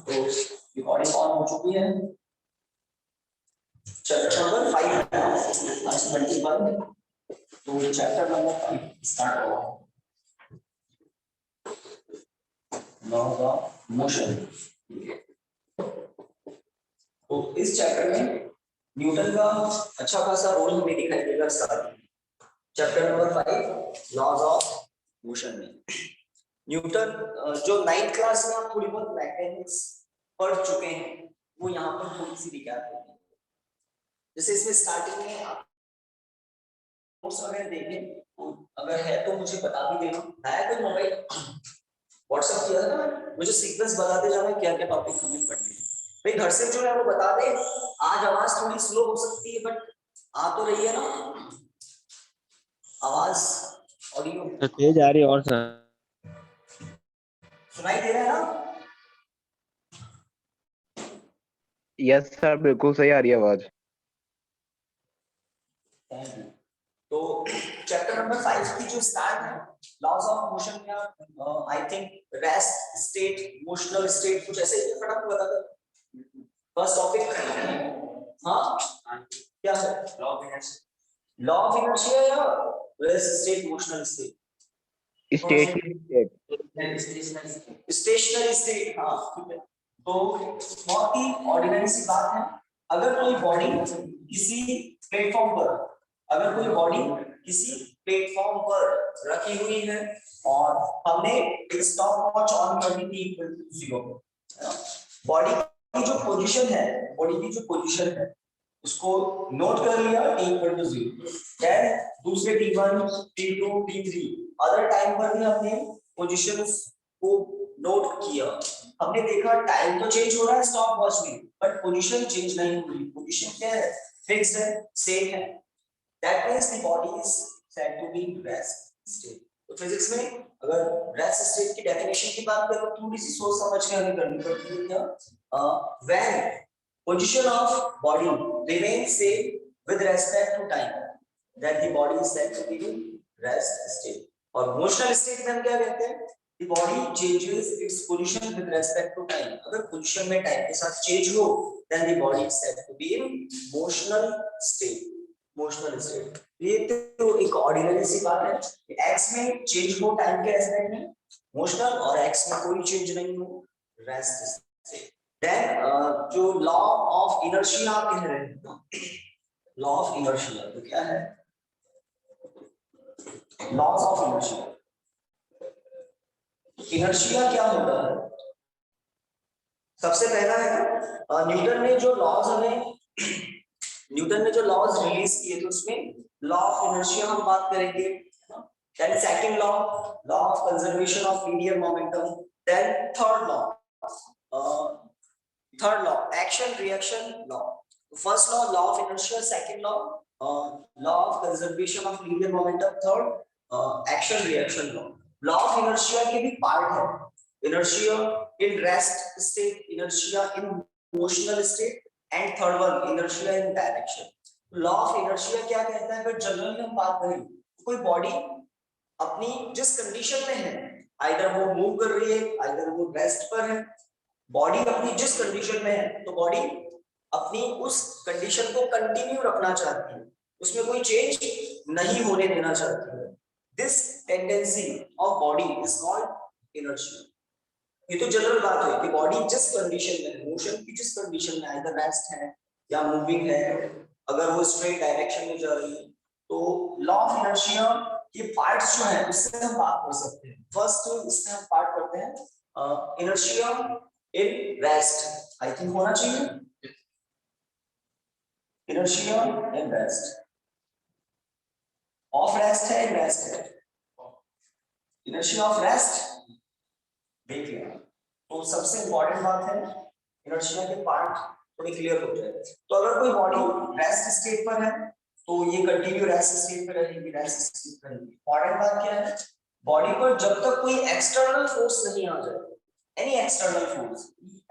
तो recording on हो चुकी है। चैप्टर नंबर 5 आज 21, तो चैप्टर नंबर 5 स्टार्ट हो रहा है। Laws of motion. तो इस चैप्टर में न्यूटन का अच्छा खासा रोल हमें दिखाई देगा। Chapter number 5 laws of motion में न्यूटन जो 9th क्लास में आप थोड़ी बहुत मैकेनिक्स पढ़ चुके हैं वो यहाँ पर थोड़ी सी रिकैप होगी। जैसे इसमें स्टार्टिंग में आप नोट्स वगैरह देखें तो अगर है तो मुझे बता भी देना। है कोई मोबाइल व्हाट्सएप किया था ना, मुझे सीक्वेंस बताते जाना क्या क्या टॉपिक हमें पढ़ने हैं। भाई घर से जो है वो बता दे। आज आवाज थोड़ी स्लो हो सकती है बट आ तो रही है ना आवाज, ऑडियो तेज आ रही है और सर सुनाई दे रहा है ना? यस सर बिल्कुल सही आ रही है आवाज। तो चैप्टर नंबर 5 की जो स्टार्ट है लॉज ऑफ मोशन में I think rest state motional state कुछ ऐसे ही फटाफट बता दो। फर्स्ट टॉपिक हाँ क्या है? लॉ ऑफ इनर्शिया या rest state motional state? Stationery state. हाँ ठीक है। तो बहुत ही ऑर्डिनरी सी बात है। अगर कोई बॉडी किसी प्लेटफॉर्म पर रखी हुई है और हमने एक स्टॉप वॉच ऑन कर दी थी 0 पे, बॉडी की जो पोजीशन है उसको नोट कर लिया t 0। देन दूसरे t1 t2 t3 other time पर भी हमने पोजीशंस को नोट किया। हमने देखा टाइम तो चेंज हो रहा है स्टॉप वॉच में बट पोजीशन चेंज नहीं हो रही। पोजीशन क्या है? फिक्स्ड है, सेम है। That means the body is said to be rest state. तो फिजिक्स में अगर रेस्ट स्टेट की डेफिनेशन की बात करें तो थोड़ी सी सोच समझ के हमें करनी पड़ती है। क्या when position of body remains same with respect to time, that the body is said to be in rest state. और motional state में हम क्या कहते हैं? The body changes its position with respect to time. अगर position में time के साथ change हो then the body is said to be in motional state. ये तो एक ordinary सी बात है कि x में change हो time के aspect में motional और x में कोई change नहीं हो rest state. Then जो लॉ ऑफ इनर्शिया आप कह रहे हैं, लॉ ऑफ इनर्शिया तो क्या है? लॉज ऑफ इनर्शिया क्या होता है? सबसे पहला है ना न्यूटन ने जो लॉज रिलीज किए थे उसमें लॉ ऑफ इनर्शिया हम बात करेंगे। Then second law of conservation of linear momentum. Then third law action reaction law. First law of inertia, second law of conservation of linear momentum, third action reaction law of inertia के भी part है। Inertia in rest state, inertia in motional state and third one inertia in direction. Law of inertia क्या कहता है? अगर generally हम बात करें कोई बॉडी अपनी जिस कंडीशन में है, आइदर वो मूव कर रही है आइदर वो रेस्ट पर है, बॉडी अपनी जिस कंडीशन में है तो बॉडी अपनी उस कंडीशन को कंटिन्यू रखना चाहती है, उसमें कोई चेंज नहीं होने देना चाहती है। This tendency of body is called inertia. ये तो जनरल बात है कि बॉडी जिस कंडीशन में है, मोशन की जिस कंडीशन में आइदर रेस्ट है या मूविंग है, अगर वो स्ट्रेट डायरेक्शन में जा रही है तो लॉ ऑफ इनर्शिया के पार्ट्स जो है उससे हम बात कर सकते हैं। फर्स्ट इससे हम पार्ट करते हैं inertia in rest. I think होना चाहिए inertia in rest. Of rest है, इन रेस्ट है। इनर्शिया ऑफ रेस्ट देख लिया तो सबसे इंपॉर्टेंट बात है इनर्शिया के पार्ट थोड़ी क्लियर हो जाए। तो अगर कोई बॉडी रेस्ट स्टेट पर है तो ये कंटिन्यू रेस्ट स्टेट पर रहेगी, रेस्ट स्टेट पर रहेगी। इंपॉर्टेंट बात क्या है? बॉडी पर जब तक कोई एक्सटर्नल फोर्स नहीं आ जाए, एनी एक्सटर्नल फोर्स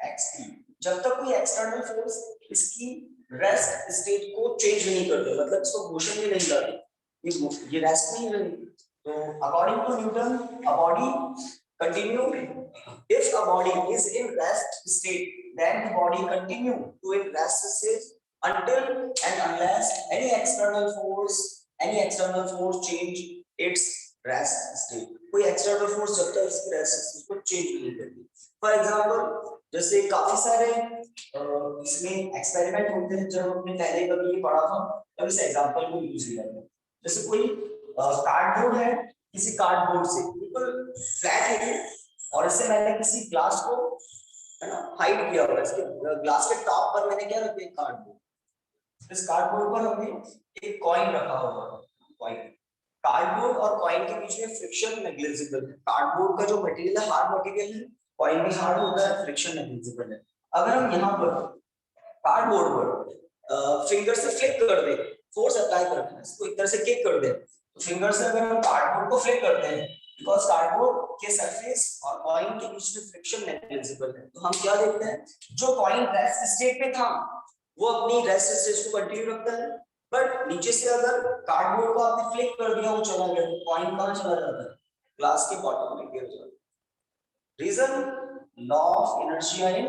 एक्सटी, जब तक कोई एक्सटर्नल फोर्स इसकी रेस्ट स्टेट को चेंज नहीं कर दे, मतलब इसको मोशन में नहीं डाले, ये रेस्ट नहीं रहेगी। तो according to Newton a body continue if a body is in rest state, then the body continue to in rest state until and unless any external force change its rest state. कोई external force जब तक इसकी rest state को change नहीं करती. For example, जैसे काफी सारे इसमें एक्सपेरिमेंट होते हैं, जब हमने पहले कभी ये पढ़ा था तब इस एग्जांपल को यूज किया था. जैसे कोई कार्डबोर्ड है, किसी कार्डबोर्ड से बिल्कुल फ्लैट है और इससे मैंने किसी ग्लास को है ना हाइड किया हुआ है. इसके ग्लास के टॉप पर मैंने क्या रखा है, कार्डबोर्ड. इस कार्डबोर्ड पर हमने एक कॉइन रखा हुआ है. कॉइन, कार्डबोर्ड और कॉइन के बीच में फ्रिक्शन नेग्लिजिबल है. कार्डबोर्ड का जो मटेरियल है हार्ड मटेरियल है, कॉइन भी हार्ड होता है, फ्रिक्शन नेग्लिजिबल है. अगर हम यहाँ पर कार्डबोर्ड पर फिंगर से फ्लिक कर दे, फोर्स अप्लाई करते हैं, इसको एक तरह से किक कर दे, तो फिंगर से अगर हम कार्डबोर्ड को फ्लिक करते हैं, बिकॉज़ कार्डबोर्ड के सरफेस और कॉइन के बीच में फ्रिक्शन नेग्लिजिबल है, तो हम क्या देखते हैं, जो कॉइन रेस्ट स्टेट पे था वो अपनी रेस्ट स्टेट को कंटिन्यू रखता है, बट नीचे से अगर कार्डबोर्ड को आपने फ्लिक कर दिया, वो चला गया, तो कॉइन कहां चला जाता है, ग्लास के बॉटम में गिर जाता है. Reason, law of inertia in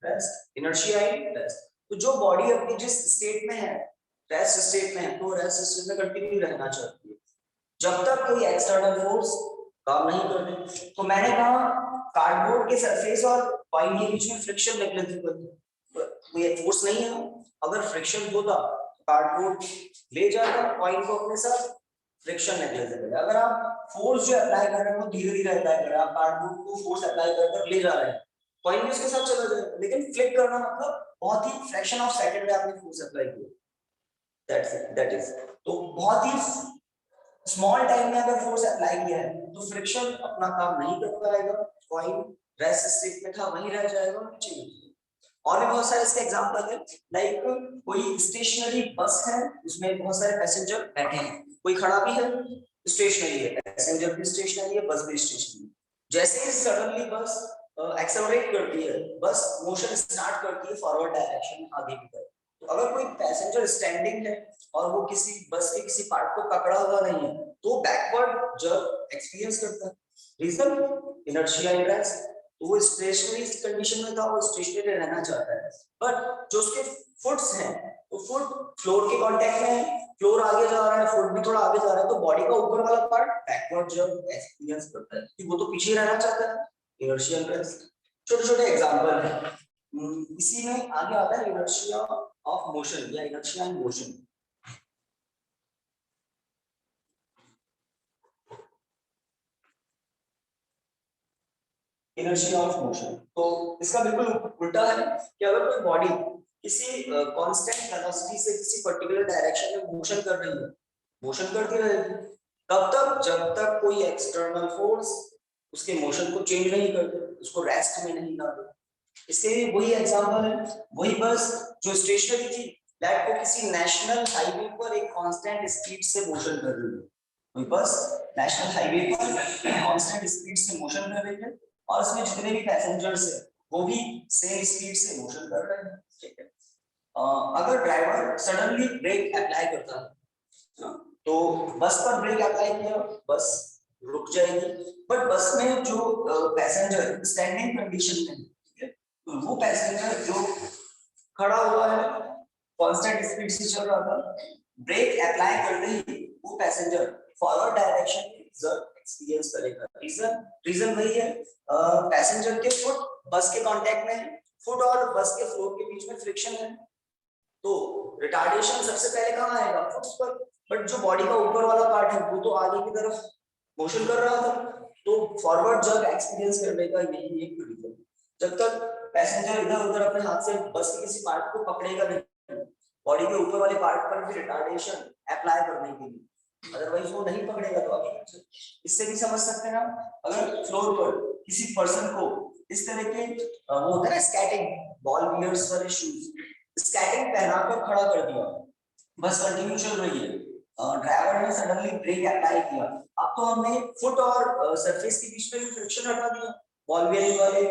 rest. Inertia in rest. तो जो बॉडी अपनी जिस स्टेट में है, रेस्ट स्टेट में है, तो रेस्ट स्टेट में कंटिन्यू रहना चाहती है जब तक कोई एक्सटर्नल फोर्स काम नहीं करते. तो मैंने कहा कार्डबोर्ड के सरफेस और कॉइन के बीच में फ्रिक्शन नेग्लिजिबल है, कोई फोर्स नहीं है. अगर फ्रिक्शन होता तो कार्डबोर्ड ले जाएगा कॉइन को अपने साथ, फ्रिक्शन नेग्लिजिबल है. अगर आप फोर्स जो अप्लाई कर रहे हैं वो धीरे धीरे अप्लाई कर रहे हैं, आप कार्डबोर्ड को फोर्स अप्लाई कर ले जा रहे हैं, कॉइन भी उसके साथ चला जाएगा. लेकिन फ्लिक करना मतलब बहुत ही फ्रैक्शन ऑफ सेकंड में आपने फोर्स अप्लाई किया. दैट इज तो बहुत ही स्मॉल टाइम में अगर फोर्स अप्लाई किया है तो फ्रिक्शन अपना काम नहीं कर पाएगा, कॉइन रेस्ट स्टेट में था वहीं रह जाएगा. और भी बहुत सारे इसके एग्जांपल है, लाइक कोई स्टेशनरी बस है, उसमें बहुत सारे पैसेंजर बैठे हैं, कोई खड़ा भी है, स्टेशनरी है, पैसेंजर भी स्टेशनरी है, बस भी स्टेशनरी है. जैसे ही सडनली बस एक्सेलरेट करती है, बस मोशन स्टार्ट करती है फॉरवर्ड डायरेक्शन में आगे की तरफ, तो अगर कोई पैसेंजर स्टैंडिंग है और वो किसी बस के किसी पार्ट को पकड़ा हुआ नहीं है, तो बैकवर्ड जर्क एक्सपीरियंस करता है. Reason, inertia in rest. तो वो स्टेशनरी कंडीशन में था, वो स्टेशनरी रहना चाहता है, बट जो उसके फुट्स हैं, तो फुट फ्लोर के कांटेक्ट में है, फ्लोर आगे जा रहा है, फुट भी थोड़ा आगे जा रहा है, तो बॉडी का ऊपर वाला पार्ट बैकवर्ड जर्क एक्सपीरियंस करता है कि वो तो पीछे रहना चाहता है. Inertia in rest. छोटे छोटे एग्जांपल है. इसी में आगे आता है इनर्शिया ऑफ मोशन या inertia in motion. Inertia of motion, तो इसका बिल्कुल उल्टा है कि अगर कोई बॉडी किसी कांस्टेंट वेलोसिटी से किसी पर्टिकुलर डायरेक्शन में मोशन कर रही है, मोशन करती रहेगी तब तक जब तक कोई एक्सटर्नल फोर्स उसके मोशन को चेंज नहीं कर दे, उसको रेस्ट में नहीं ला दे. इसके लिए वही एग्जांपल है, वही बस जो स्टेशनरी थी, दैट को किसी नेशनल हाईवे पर एक कांस्टेंट स्पीड से मोशन कर रही है. वही बस नेशनल हाईवे पर कांस्टेंट स्पीड से मोशन कर रही है और उसमें जितने भी पैसेंजर्स है वो भी सेम स्पीड से मोशन कर रहे हैं. ठीक है. अगर ड्राइवर सडनली ब्रेक अप्लाई करता है तो बस पर ब्रेक अप्लाई किया, बस रुक जाएगी, बट बस में जो पैसेंजर स्टैंडिंग कंडीशन में, ठीक है, तो वो पैसेंजर जो खड़ा हुआ है कांस्टेंट स्पीड से चल रहा था, ब्रेक अप्लाई करते ही वो पैसेंजर फॉरवर्ड डायरेक्शन में जर्क एक्सपीरियंस करेगा. रीजन वही है, पैसेंजर के फुट बस के कांटेक्ट में है, फुट और बस के फ्लोर के बीच में फ्रिक्शन है, तो रिटार्डेशन सबसे पहले कहां आएगा, फुट पर, बट जो बॉडी का ऊपर वाला पार्ट है वो तो आगे की तरफ मोशन कर रहा था, तो फॉरवर्ड जर्क एक्सपीरियंस करने का यही एक रीजन. जब तक पैसेंजर इधर उधर अपने हाथ से बस के किसी पार्ट को पकड़ेगा नहीं, बॉडी के ऊपर वाले पार्ट पर भी रिटार्डेशन अप्लाई करने के लिए, अदरवाइज वो नहीं पकड़ेगा तो आगे. इससे भी समझ सकते हैं आप, अगर फ्लोर पर किसी पर्सन को इस तरह के वो होता है ना स्केटिंग बॉल बियर्स वाले शूज, स्केटिंग पहनाकर खड़ा कर दिया, बस कंटिन्यू चल रही है, ड्राइवर ने सडनली ब्रेक अप्लाई किया, अब तो हमने फुट और सरफेस के बीच में भी फ्रिक्शन हटा दिया, बॉल बियरिंग वाले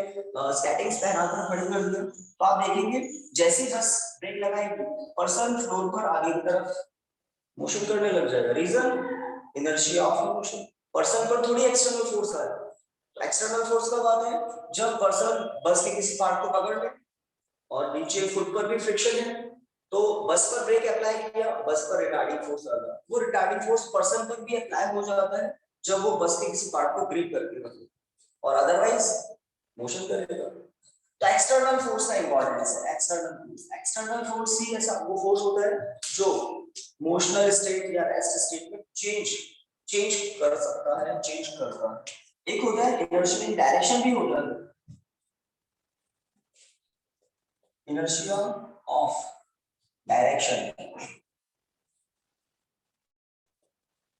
स्केटिंग्स पहनाकर खड़े कर दिया, तो आप देखेंगे जैसे बस ब्रेक लगाएगी पर्सन फ्लोर पर आगे की तरफ मोशन करने लग जाएगा. Reason, inertia of motion. Person पर थोड़ी एक्सटर्नल फोर्स आ रहा है, एक्सटर्नल फोर्स कब आता है? जब पर्सन बस के किसी पार्ट को पकड़ ले और नीचे फुट पर भी फ्रिक्शन है, तो बस पर ब्रेक अप्लाई किया, बस पर रिटार्डिंग फोर्स आ गया, वो रिटार्डिंग फोर्स पर्सन पर भी अप्लाई हो जाता है जब वो बस के किसी पार्ट को ग्रिप करके रखे, और अदरवाइज मोशन करेगा। तो एक्सटर्नल फोर्स का इंपॉर्टेंस है। एक्सटर्नल फोर्स ही ऐसा वो फोर्स होता है जो मोशनल स्टेट या रेस्ट स्टेट में चेंज कर सकता है, चेंज करता है। एक होता है इनर्शियल डायरेक्शन भी होता है, इनर्शिया ऑफ डायरेक्शन।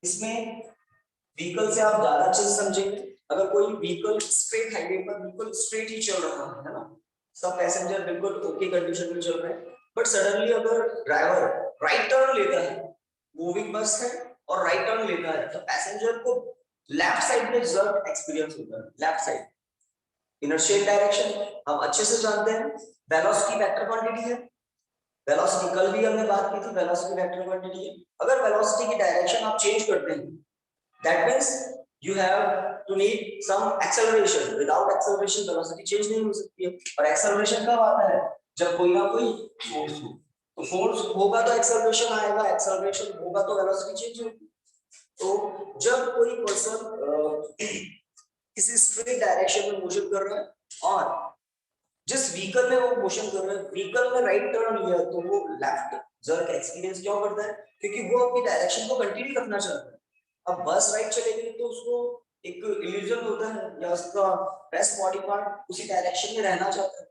इसमें व्हीकल से आप ज्यादा अच्छे से समझेंगे। अगर कोई व्हीकल स्ट्रेट हाईवे पर बिल्कुल स्ट्रेट ही चल रहा है ना, सब पैसेंजर बिल्कुल ओके कंडीशन में चल रहे हैं, बट सडनली अगर ड्राइवर राइट टर्न लेता है, मूविंग बस है और राइट टर्न लेता है, तो पैसेंजर को लेफ्ट साइड में जर्क एक्सपीरियंस होता है। लेफ्ट साइड इनर्शियल डायरेक्शन हम अच्छे से जानते हैं, वेलोसिटी वेक्टर क्वांटिटी है। वेलोसिटी कल भी हमने बात की थी, वेलोसिटी वेक्टर क्वांटिटी है। अगर वेलोसिटी की डायरेक्शन आप चेंज करते हैं, that means you have to need some acceleration. Without acceleration velocity change नहीं हो सकती है। और acceleration कब आता है? जब कोई ना कोई फोर्स हो। तो फोर्स होगा तो acceleration आएगा, acceleration होगा तो velocity चेंज होगी। तो जब कोई पर्सन किसी स्ट्रेट डायरेक्शन में मोशन कर रहा है और जिस व्हीकल में वो मोशन कर रहा है, व्हीकल में राइट टर्न लिया, तो वो लेफ्ट जर्क एक्सपीरियंस क्यों करता है? क्योंकि वो अपनी डायरेक्शन को कंटिन्यू रखना चाहता है। अब बस राइट चलेगी तो उसको एक इल्यूजन होता है, या उसका रेस्ट बॉडी पार्ट उसी डायरेक्शन में रहना चाहता है।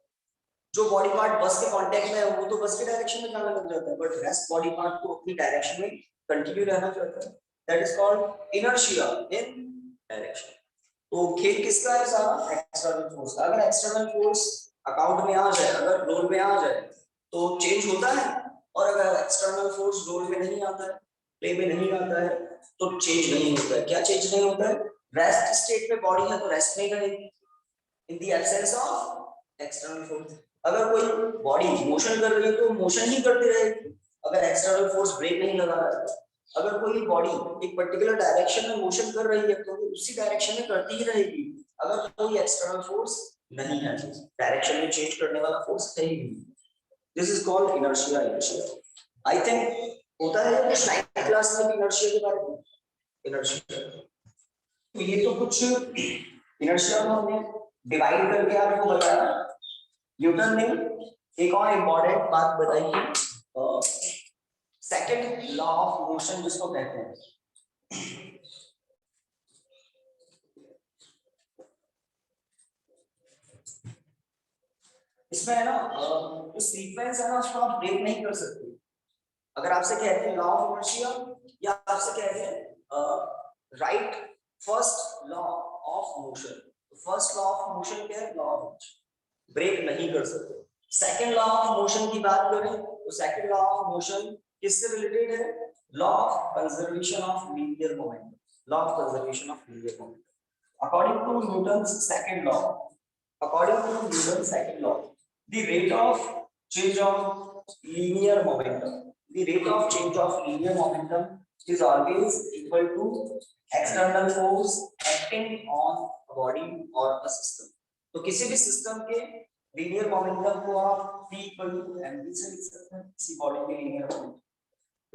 जो बॉडी पार्ट बस के कांटेक्ट में है वो तो बस के डायरेक्शन में जाने लग जाता है, बट रेस्ट बॉडी पार्ट को अपनी डायरेक्शन में कंटिन्यू रहना चाहता है। That is called inertia in direction. तो खेल किसका है? सारा एक्सटर्नल फोर्स का। अगर एक्सटर्नल फोर्स अकाउंट में आ जाए, अगर रोल में आ जाए, तो चेंज होता है, और अगर एक्सटर्नल फोर्स रोल में नहीं आता है, प्ले में नहीं आता है, तो चेंज नहीं होता है। क्या चेंज नहीं होता है? रेस्ट स्टेट में बॉडी है तो रेस्ट नहीं रहेगी in the absence of external force. अगर कोई बॉडी मोशन कर रही है तो मोशन ही करती रहेगी, अगर एक्सटर्नल फोर्स ब्रेक नहीं लगा रहा है। अगर कोई बॉडी एक पर्टिकुलर डायरेक्शन में मोशन कर रही है तो वो उसी डायरेक्शन में करती ही रहेगी, अगर कोई एक्सटर्नल फोर्स नहीं है, डायरेक्शन में चेंज करने वाला फोर्स है ही नहीं। This is called inertia. I think होता है कुछ 9th क्लास में इनर्शिया के बारे में। इनर्शिया तो ये तो कुछ इनर्शिया को हमने डिवाइड करके आपको बताया। न्यूटन ने एक और इम्पोर्टेंट बात बताई है, सेकंड लॉ ऑफ मोशन जिसको कहते हैं। इसमें है ना जो सीक्वेंस है ना उसको आप ब्रेक नहीं कर सकते। अगर आपसे कहते हैं लॉ ऑफ इनर्शिया, या आपसे कहते हैं right first law of motion, first law of motion क्या है? लॉ ऑफ मोशन, ब्रेक नहीं कर सकते। सेकंड लॉ ऑफ मोशन की बात करें तो सेकंड लॉ ऑफ मोशन किससे रिलेटेड है? Law of conservation of linear momentum. Law of conservation of linear momentum according to Newton's second law, according to Newton's second law, the rate of change of linear momentum, the rate of change of linear momentum is always equal to external force acting on a body or a system. तो किसी भी system के linear momentum को आप p equal to mv से लिख सकते हैं, किसी बॉडी के linear momentum,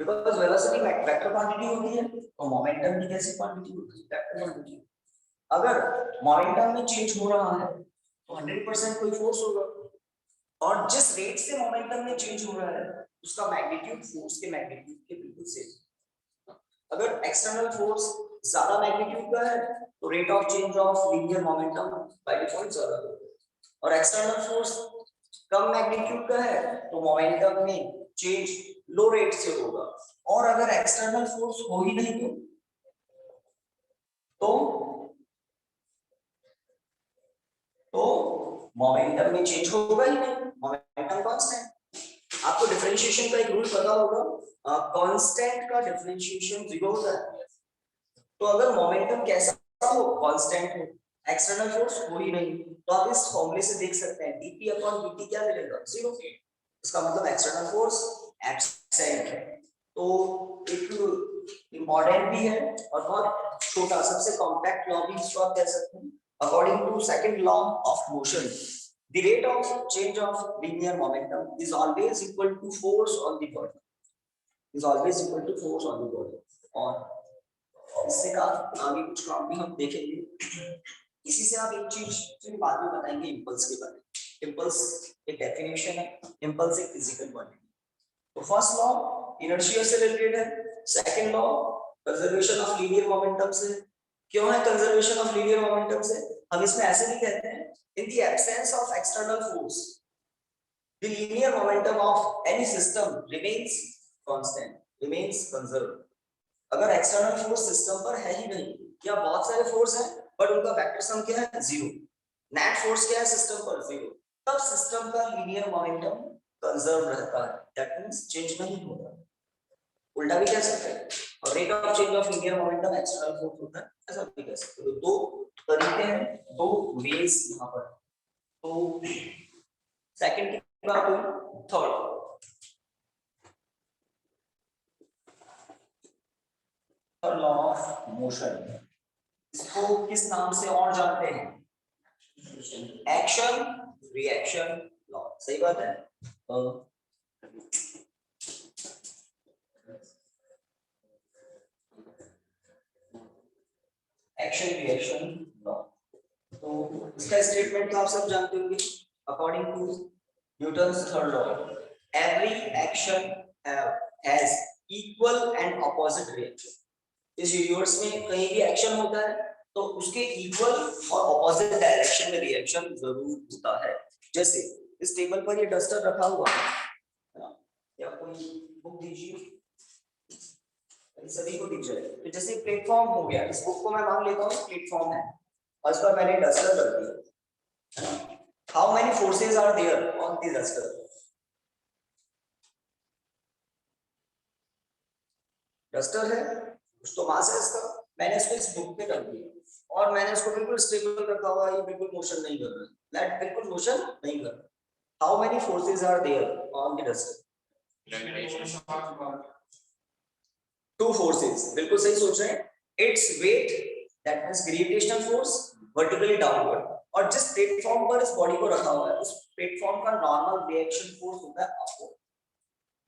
because velocity vector quantity होती है, तो मोमेंटम भी कैसी क्वांटिटी होती है? Vector quantity. अगर मोमेंटम में चेंज हो रहा है तो 100% कोई फोर्स होगा, और जिस रेट से मोमेंटम में चेंज हो रहा है उसका मैग्नीट्यूड फोर्स के मैग्नीट्यूड के बिल्कुल सेम। अगर एक्सटर्नल फोर्स ज्यादा मैग्नीट्यूड का है तो rate of change of linear momentum by default ज्यादा होगा, और एक्सटर्नल फोर्स कम मैग्नीट्यूड का है तो मोमेंटम में चेंज लो रेट से होगा। और अगर एक्सटर्नल फोर्स हो ही नहीं तो मोमेंटम में चेंज होगा ही नहीं, मोमेंटम कांस्टेंट। आपको डिफरेंशिएशन का एक रूल पता होगा, कांस्टेंट का डिफरेंशिएशन 0 होता है। तो अगर मोमेंटम कैसा हो? कांस्टेंट हो, एक्सटर्नल फोर्स हो ही नहीं, तो आप इस फॉर्मूले से देख सकते हैं dp/dt क्या मिलेगा? 0। इसका मतलब एक्सटर्नल फोर्स एब्सेंट है। तो एक इम्पोर्टेंट भी है और बहुत छोटा, सबसे कॉम्पैक्ट लॉ भी इसको आप कह सकते हैं। according to second law of motion, the rate of change of linear momentum is always equal to force on the body, is always equal to force on the body. और इससे का आगे कुछ काम भी हम देखेंगे। इसी से आप एक चीज बाद में बताएंगे इम्पल्स के बारे में। इम्पल्स एक डेफिनेशन है, इम्पल्स एक फिजिकल क्वांटिटी। तो फर्स्ट लॉ इनर्शिया से रिलेटेड है, second law conservation of linear momentum से। क्यों है कंजर्वेशन ऑफ लीनियर मोमेंटम से? हम इसमें ऐसे भी कहते हैं, in the absence of external force the linear momentum of any system remains constant, remains conserved. अगर एक्सटर्नल फोर्स सिस्टम पर है ही नहीं, या बहुत सारे फोर्स हैं बट उनका वेक्टर सम क्या है? जीरो। नेट फोर्स क्या है सिस्टम पर? जीरो। तब सिस्टम का लीनियर मोमेंटम कंजर्व रहता है, दैट मींस चेंज नहीं होता। उल्टा भी कह सकते हैं, और rate of change of linear momentum external force होता है, ऐसा भी कह सकते हो। दो तरीके हैं, दो वेज यहां पर। तो सेकंड की बात हुई, थर्ड लॉ ऑफ मोशन, इसको किस नाम से और जानते हैं? Action reaction law. सही बात है। एक्शन रिएक्शन लॉ, तो इसका स्टेटमेंट तो आप सब जानते होंगे। According to Newton's third law, every action has equal and opposite reaction. इस यूनिवर्स में कहीं भी एक्शन होता है तो उसके इक्वल और ऑपोजिट डायरेक्शन में रिएक्शन जरूर होता है। जैसे इस टेबल पर ये डस्टर रखा हुआ है, या कोई बुक दीजिए, सभी को दिख जाए। तो जैसे प्लेटफॉर्म हो गया, इस बुक को मैं मान लेता हूँ प्लेटफॉर्म है, और इस पर मैंने डस्टर रख दिया। How many forces are there on the duster? Duster है, कुछ तो मास है इसका, मैंने इसको इस बुक पे रख दिया और मैंने इसको बिल्कुल स्टेबल रखा हुआ है, ये बिल्कुल मोशन नहीं कर रहा है, लेट बिल्कुल मोशन नहीं कर रहा। How many forces are there on the duster? Two forces, बिल्कुल सही सोच रहे हैं। It's weight, that means gravitational force vertically downward, और जिस प्लेटफॉर्म पर इस बॉडी को रखा हुआ है उस प्लेटफॉर्म का नॉर्मल रिएक्शन फोर्स होता है अपवर्ड।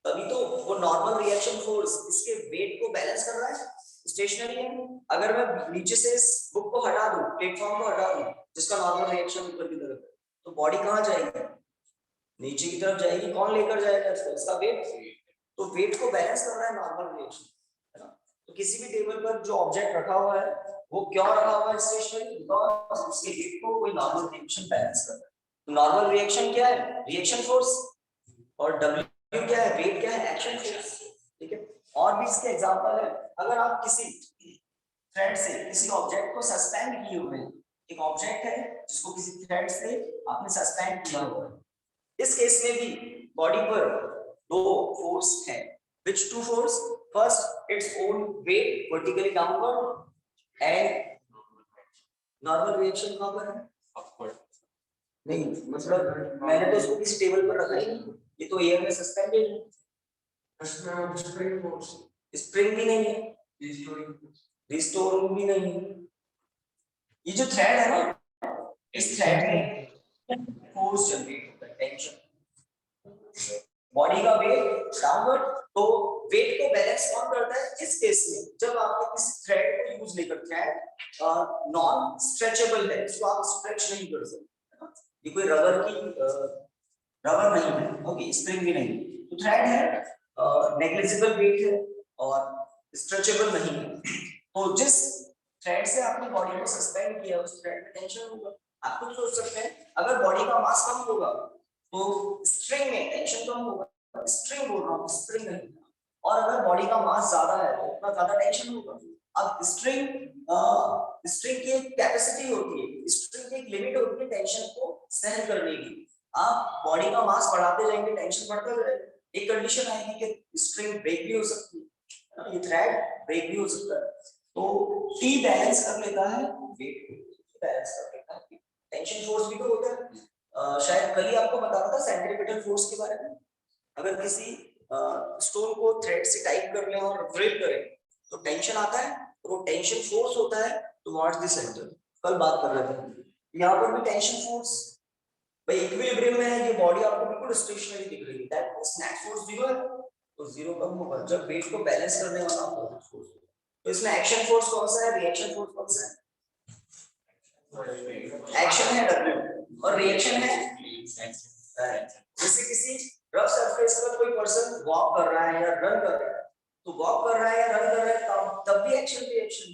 तभी तो वो नॉर्मल रिएक्शन फोर्स इसके वेट को बैलेंस कर रहा है, स्टेशनरी है। अगर मैं नीचे से इस बुक को हटा दूं, प्लेटफॉर्म को हटा दूं जिसका नॉर्मल रिएक्शन ऊपर की तरफ है, तो बॉडी कहां जाएगी? नीचे की तरफ जाएगी। कौन लेकर जाएगा इसको? इसका वेट। तो वेट को बैलेंस कर रहा है नॉर्मल रिएक्शन, है ना। तो किसी भी टेबल पर जो ऑब्जेक्ट रखा हुआ है वो क्यों रखा हुआ है स्टेशनरी? बिकॉज़ उसके वेट को कोई नॉर्मल रिएक्शन बैलेंस कर रहा है। तो नॉर्मल रिएक्शन क्या है? रिएक्शन फोर्स, और W क्या है? वेट क्या है? Action force. ठीक है। और भी इसके एग्जांपल है, अगर आप किसी थ्रेड से किसी ऑब्जेक्ट को सस्पेंड किए हुए हैं, एक ऑब्जेक्ट है जिसको किसी थ्रेड से आपने सस्पेंड किया हुआ है, इस केस में भी बॉडी पर दो फोर्स हैं। which two force? first its own weight vertically downward and normal reaction कहां पर है? upward। नहीं, मतलब मैंने तो इसको किसी टेबल पर रखा ही नहीं, ये तो एयर में सस्पेंडेड है। स्प्रिंग भी नहीं है, रिस्टोरिंग भी नहीं है। ये जो थ्रेड है ना, इस थ्रेड में फोर्स जनरेट होता है, टेंशन। बॉडी का वेट डाउनवर्ड, तो वेट को बैलेंस कौन करता है इस केस में? जब आपको किसी थ्रेड को यूज नहीं कर, थ्रेड नॉन स्ट्रेचेबल है, इसको आप स्ट्रेच नहीं कर सकते, ये कोई रबर की रबर नहीं है, ओके, स्प्रिंग भी नहीं। तो थ्रेड है, नेग्लिजिबल वेट है और स्ट्रेचेबल नहीं है। तो जिस थ्रेड से आपने बॉडी को सस्पेंड किया उस थ्रेड में टेंशन होगा। आप खुद सोच सकते हैं, अगर बॉडी का मास कम होगा तो स्ट्रिंग में टेंशन कम होगा, स्ट्रिंग बोल रहा हूँ, स्प्रिंग नहीं। और अगर बॉडी का मास ज्यादा है तो उतना ज्यादा टेंशन होगा। अब स्ट्रिंग की एक कैपेसिटी होती है, स्ट्रिंग की एक लिमिट होती है टेंशन को सहन करने की। आप बॉडी का मास बढ़ाते जाएंगे, टेंशन बढ़ता जाएगा, एक कंडीशन आएगी कि स्ट्रिंग ब्रेक भी हो सकती है, ये थ्रेड ब्रेक भी हो सकता है। तो टी बैलेंस कर लेता है वेट को, बैलेंस कर लेता है। टेंशन फोर्स भी तो होता है, शायद कल ही आपको बता रहा था सेंट्रीपिटल फोर्स के बारे में। अगर किसी स्टोन को थ्रेड से टाइट कर लें और ड्रिल करें तो टेंशन आता है, और वो टेंशन फोर्स होता है टुवर्ड्स द सेंटर। कल बात कर रहे थे। यहाँ पर भी टेंशन फोर्स भाई इक्विलिब्रियम में है, ये बॉडी आपको बिल्कुल स्टेशनरी दिख रही है, दैट मींस नेट फोर्स 0 है, तो 0 कब होगा जब वेट को बैलेंस करने वाला अपोजिट फोर्स होगा। तो इसमें एक्शन फोर्स कौन सा है, रिएक्शन फोर्स कौन सा है? एक्शन है W और रिएक्शन है। जैसे किसी रफ सरफेस पर कोई पर्सन वॉक कर रहा है या रन कर रहा है, तो वॉक कर रहा है या रन कर रहा है तब भी एक्शन रिएक्शन,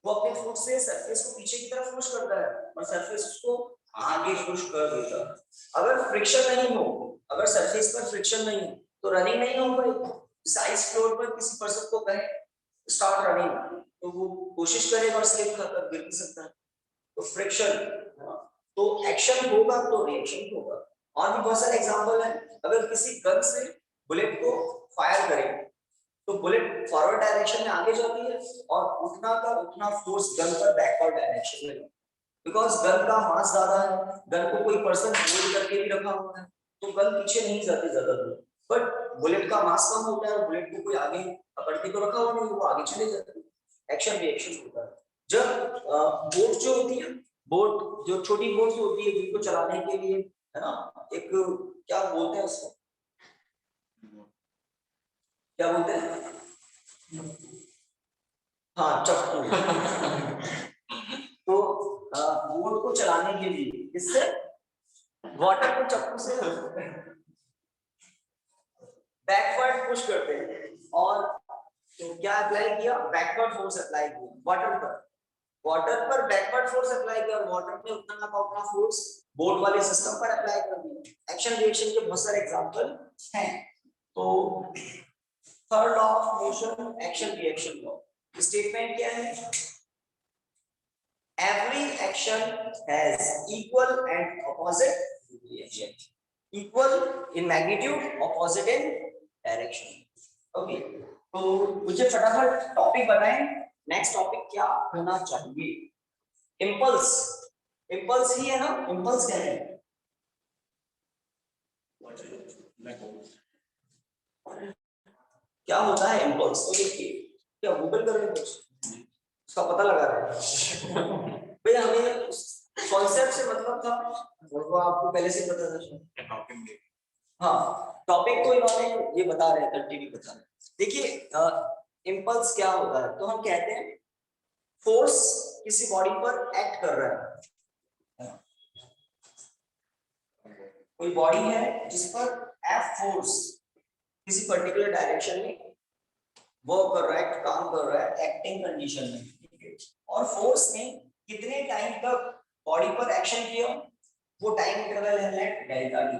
वो अपने फुट से सरफेस को पीछे की तरफ पुश करता है और सरफेस उसको आगे पुश कर देता है। अगर फ्रिक्शन नहीं हो, अगर सरफेस पर फ्रिक्शन नहीं हो तो रनिंग नहीं हो पाएगी। आइस फ्लोर पर किसी पर्सन को कहे स्टार्ट रनिंग, तो वो कोशिश करेगा और स्लिप खाकर गिर भी सकता है। तो फ्रिक्शन, तो एक्शन होगा तो रिएक्शन होगा। और भी बहुत सारे एग्जांपल हैं, अगर किसी गन से बुलेट को फायर करें तो बुलेट फॉरवर्ड डायरेक्शन में आगे जाती है और उतना का उतना फोर्स गन पर बैकवर्ड डायरेक्शन में, बिकॉज गन का मास ज्यादा है, गन को कोई पर्सन होल्ड करके भी रखा हुआ है तो गन पीछे नहीं जाती ज्यादा दूर, बट बुलेट का मास कम होता है और बुलेट को कोई आगे पकड़ के तो रखा हुआ नहीं, वो आगे चले जाती है। एक्शन रिएक्शन होता है। जब बोट जो होती है, बोट जो छोटी बोट होती है जिनको चलाने के लिए, है ना, एक क्या बोलते हैं उसको, क्या बोलते हैं, हाँ चप्पू। तो बोट को चलाने के लिए इससे वाटर को चप्पू से बैकवर्ड पुश करते हैं और तो क्या अप्लाई किया, बैकवर्ड फोर्स अप्लाई किया वाटर पर बैकवर्ड फोर्स अप्लाई किया और वाटर में उतना का उतना फोर्स बोट वाले सिस्टम पर अप्लाई कर दिया। एक्शन रिएक्शन के बहुत सारे एग्जांपल हैं। तो third law of motion, action reaction law, statement क्या है, every action has equal and opposite reaction, equal in magnitude, opposite in direction। Okay, तो मुझे फटाफट टॉपिक बताएं, नेक्स्ट टॉपिक क्या होना चाहिए। इम्पल्स, इम्पल्स ही है ना, इम्पल्स क्या है, क्या होता है इम्पल्स, तो देखिए क्या गूगल कर रहे हैं उसका पता लगा रहे हैं। भैया हमें कॉन्सेप्ट से मतलब था, वो आपको पहले से पता था। हाँ, टॉपिक को इन्होंने ये बता रहे हैं, कंटिन्यू बता रहे हैं। देखिए इम्पल्स क्या होता है, तो हम कहते हैं फोर्स किसी बॉडी पर एक्ट कर रहा है, कोई बॉडी है जिस पर एफ फोर्स किसी पर्टिकुलर डायरेक्शन में वर्क कर रहा है, काम कर रहा है, एक्टिंग कंडीशन में, और फोर्स ने कितने टाइम तक बॉडी पर एक्शन किया, वो टाइम इंटरवल है let delta T.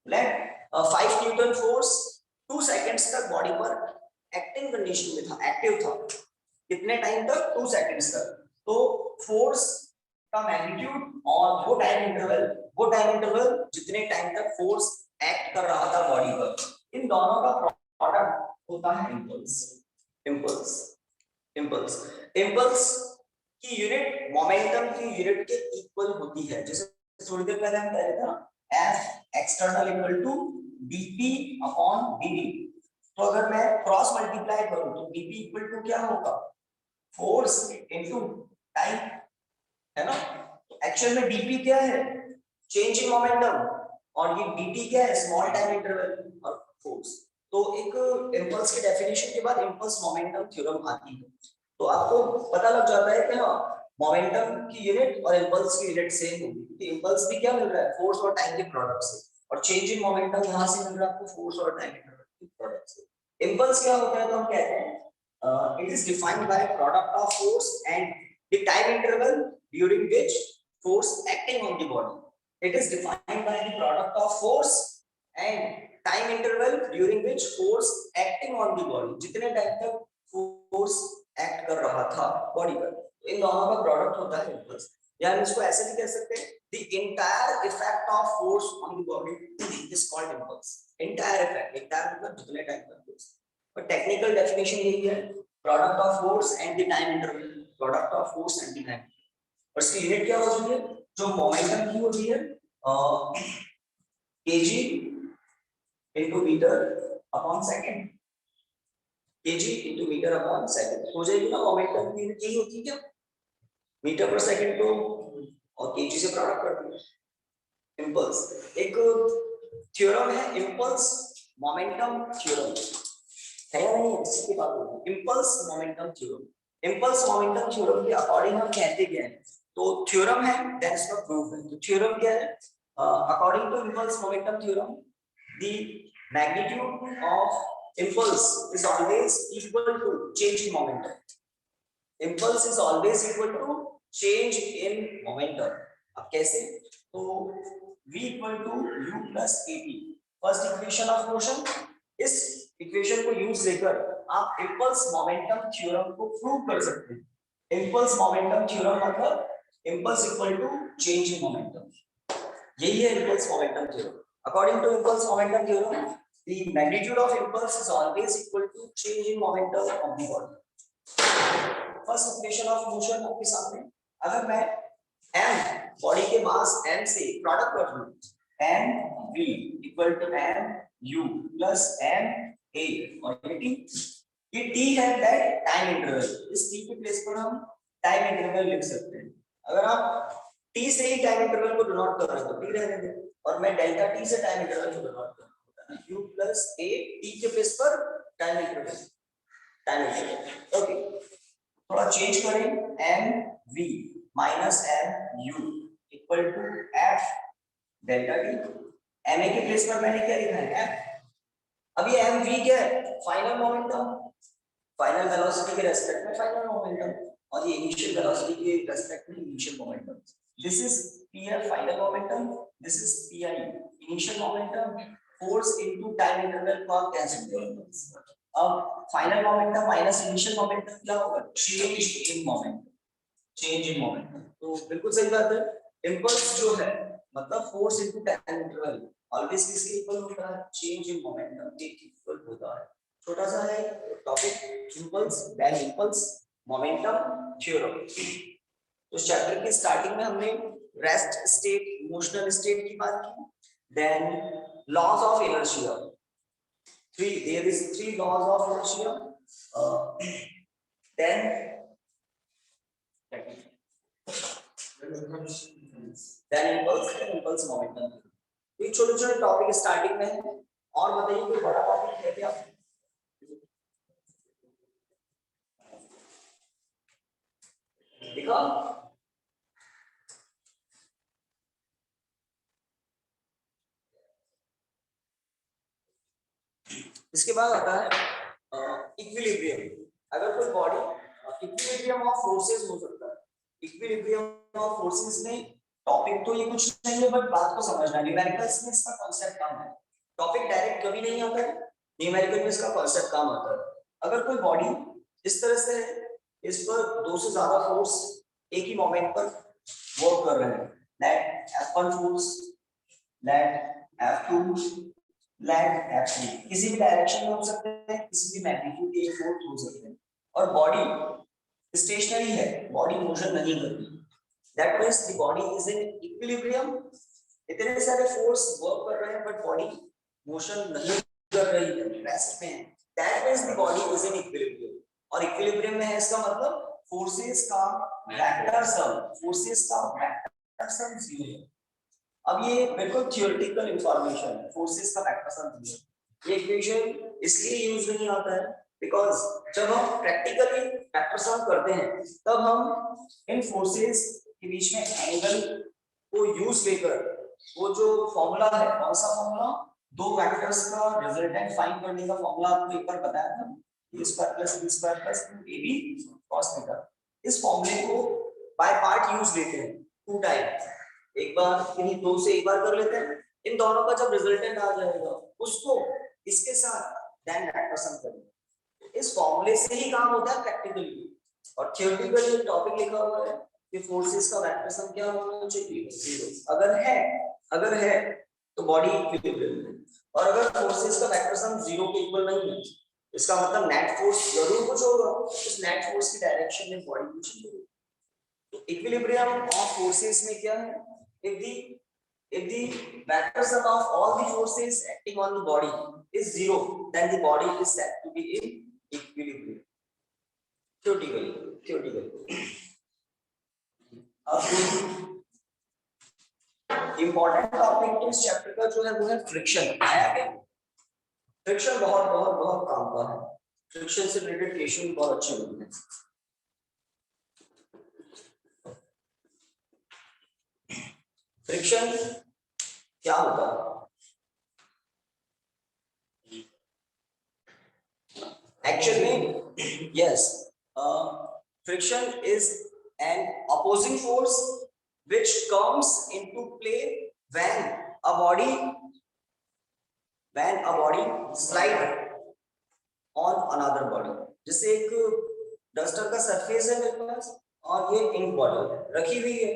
Let 5 newton force 2 seconds तक बॉडी पर एक्टिंग कंडीशन में था, एक्टिव था, कितने टाइम तक, 2 सेकंड्स तक। तो फोर्स का मैग्नीट्यूड और वो टाइम इंटरवल जितने टाइम तक फोर्स एक्ट कर रहा था बॉडी पर, इन दोनों का प्रोडक्ट होता है इम्पल्स। इम्पल्स इम्पल्स इम्पल्स की यूनिट मोमेंटम की यूनिट के इक्वल होती है। जैसे थोड़ी देर पहले हम कह रहे थे ना, F external equal to dp upon dt, तो अगर मैं क्रॉस मल्टीप्लाई करूं तो dp इक्वल टू क्या होगा, फोर्स इनटू टाइम, है ना। तो एक्चुअल में dp क्या है, चेंज इन मोमेंटम, और ये dt क्या है, स्मॉल टाइम इंटरवल और फोर्स। तो एक इम्पल्स की डेफिनेशन के बाद इम्पल्स मोमेंटम थ्योरम आती है, तो आपको पता लग जाता है कि हाँ मोमेंटम की यूनिट और इम्पल्स की यूनिट सेम होगी, क्योंकि इम्पल्स भी क्या मिल रहा है, फोर्स और टाइम के प्रोडक्ट से, और चेंज इन मोमेंटम यहां से मिल रहा है आपको फोर्स और टाइम के प्रोडक्ट से। इम्पल्स क्या होता है, तो हम कहते हैं it is defined by product of force and the time interval during which force acting on the body. It is defined by the product of force and time interval during which force acting on the body, जितने time तक force act कर रहा था body पर, इन दोनों का product होता है इम्पल्स। या हम इसको ऐसे भी कह सकते हैं, the entire effect of force on the body is called impulse. Entire effect, entire मतलब जितने टाइम तक फोर्स, पर टेक्निकल डेफिनेशन यही है, product of force and the time interval, product of force and the time. और इसकी unit क्या होती है, जो मोमेंटम की होती है kg into meter upon second, kg into meter upon second हो जाएगी ना। मोमेंटम की यूनिट यही होती है क्या, मीटर पर सेकंड, तो और kg से प्रोडक्ट करती है। इम्पल्स एक थ्योरम है, इम्पल्स मोमेंटम थ्योरम है या नहीं, इसकी बात हो रही है। Impulse momentum theorem, impulse momentum theorem के अकॉर्डिंग हम कहते क्या है, तो थ्योरम है देन इसका प्रूफ है। तो थ्योरम क्या है, according to impulse momentum theorem the magnitude of impulse is always equal to change in momentum, impulse is always equal to change in momentum. अब कैसे, तो v equal to u plus at, first equation of motion. इस equation को use लेकर आप impulse momentum theorem को prove कर सकते हैं। इम्पल्स मोमेंटम थ्योरम मतलब impulse equal to change in momentum, यही है impulse momentum theorem. According to impulse momentum theorem the magnitude of impulse is always equal to change in momentum of the body. First equation of motion आपके सामने, अगर मैं m body के मास m से product कर लूं, m v equal to m u plus m a और ये t है दैट टाइम इंटरवल, इस t के प्लेस पर हम टाइम इंटरवल लिख सकते हैं। अगर आप t से ही टाइम इंटरवल को डिनोट कर रहे हो तो t रहने दें, और मैं डेल्टा t से टाइम इंटरवल को डिनोट कर रहा हूं, u प्लस a t के प्लेस पर टाइम इंटरवल, ओके। थोड़ा चेंज करें, M V minus M U equal to F delta T, M A के प्लेस पर मैंने क्या लिखा है एफ। अब ये एम वी क्या है, फाइनल मोमेंटम, फाइनल वेलोसिटी के रेस्पेक्ट में फाइनल मोमेंटम, और ये इनिशियल वेलोसिटी के रेस्पेक्ट में initial momentum. This is P F final momentum, this is P I initial momentum, force into time interval को आप कैंसिल करेंगे। अब final momentum minus initial momentum क्या होगा, change in momentum, change in momentum. तो बिल्कुल सही बात है, इम्पल्स जो है मतलब force into time interval always किसके इक्वल होता है, चेंज इन मोमेंटम के इक्वल होता है। छोटा सा है topic, impulse then impulse momentum theorem. तो चैप्टर की स्टार्टिंग में हमने रेस्ट स्टेट, इमोशनल स्टेट की बात की, then laws of inertia, there is three laws of inertia, then impulse momentum। ये छोटे छोटे टॉपिक स्टार्टिंग में है, और बताइए कोई बड़ा टॉपिक है क्या, देखो इसके बाद आता है इक्विलिब्रियम। अगर कोई बॉडी, इक्विलिब्रियम ऑफ फोर्सेस हो सकता है, इक्विलिब्रियम ऑफ फोर्सेस में टॉपिक तो ये कुछ नहीं है, बट बात को समझना, न्यूमेरिकल्स में इसका कांसेप्ट काम है, टॉपिक डायरेक्ट कभी नहीं आता है, न्यूमेरिकल में इसका कांसेप्ट काम आता है। अगर कोई बॉडी इस तरह से है, इस पर दो से ज्यादा फोर्स एक ही मोमेंट पर वर्क कर रहे हैं, late F1 force, late F2, late F3, किसी भी डायरेक्शन में हो सकते हैं, किसी भी मैग्नीट्यूड के फोर्स हो सकते हैं, और बॉडी स्टेशनरी है, बॉडी मोशन नहीं करती, that means the body is in equilibrium. इतने सारे फोर्स वर्क कर रहे हैं बट बॉडी मोशन नहीं कर रही है, रेस्ट में है, that means the body is in equilibrium. और इक्विलिब्रियम में है इसका मतलब फोर्सेस का वेक्टर सम, फोर्सेस का वेक्टर सम 0 है। अब ये बिल्कुल थ्योरेटिकल इंफॉर्मेशन है, फोर्सेस का वेक्टर सम 0 है। ये इक्वेशन इसलिए यूज नहीं आता है बिकॉज़ जब हम प्रैक्टिकली वेक्टर सम करते हैं तब हम इन फोर्सेस के बीच में एंगल को यूज लेकर, वो जो फॉर्मूला है, कौन सा फॉर्मूला, दो वेक्टर्स का रिजल्टेंट फाइंड करने का फॉर्मूला आपको एक बार बताया था, a square plus b square plus 2ab cos theta. इस फॉर्मूले को बाय पार्ट यूज लेते हैं टू टाइम, एक बार इन्हीं दो से एक बार कर लेते हैं, इन दोनों का जब रिजल्टेंट आ जाएगा उसको इसके साथ देन वेक्टर सम करेंगे। इस फॉर्मूले से ही काम होता है प्रैक्टिकली, और थ्योरेटिकल जो टॉपिक लिखा हुआ है कि फोर्सेस का वेक्टर सम क्या होना चाहिए, 0। अगर है तो बॉडी इक्विलिब्रियम है, और अगर फोर्सेस का वेक्टर सम 0 के इक्वल नहीं है, इसका मतलब नेट फोर्स जरूर कुछ होगा, उस नेट फोर्स की डायरेक्शन में बॉडी कुछ नहीं होगी। तो इक्विलिब्रियम ऑफ फोर्सेस में क्या है, if the vector sum of all the forces acting on the body is 0, then the body is said to be in equilibrium, theoretically। अब इंपॉर्टेंट टॉपिक तो इस चैप्टर का जो है वो है फ्रिक्शन। आया क्या? फ्रिक्शन बहुत बहुत बहुत काम का है। फ्रिक्शन से रिलेटेड क्वेश्चन बहुत अच्छे होते हैं। फ्रिक्शन क्या होता है? Actually, yes. Friction is an opposing force which comes into play when a body slide on another body. जैसे एक डस्टर का सरफेस है मेरे पास और ये इंक बॉटल रखी हुई है।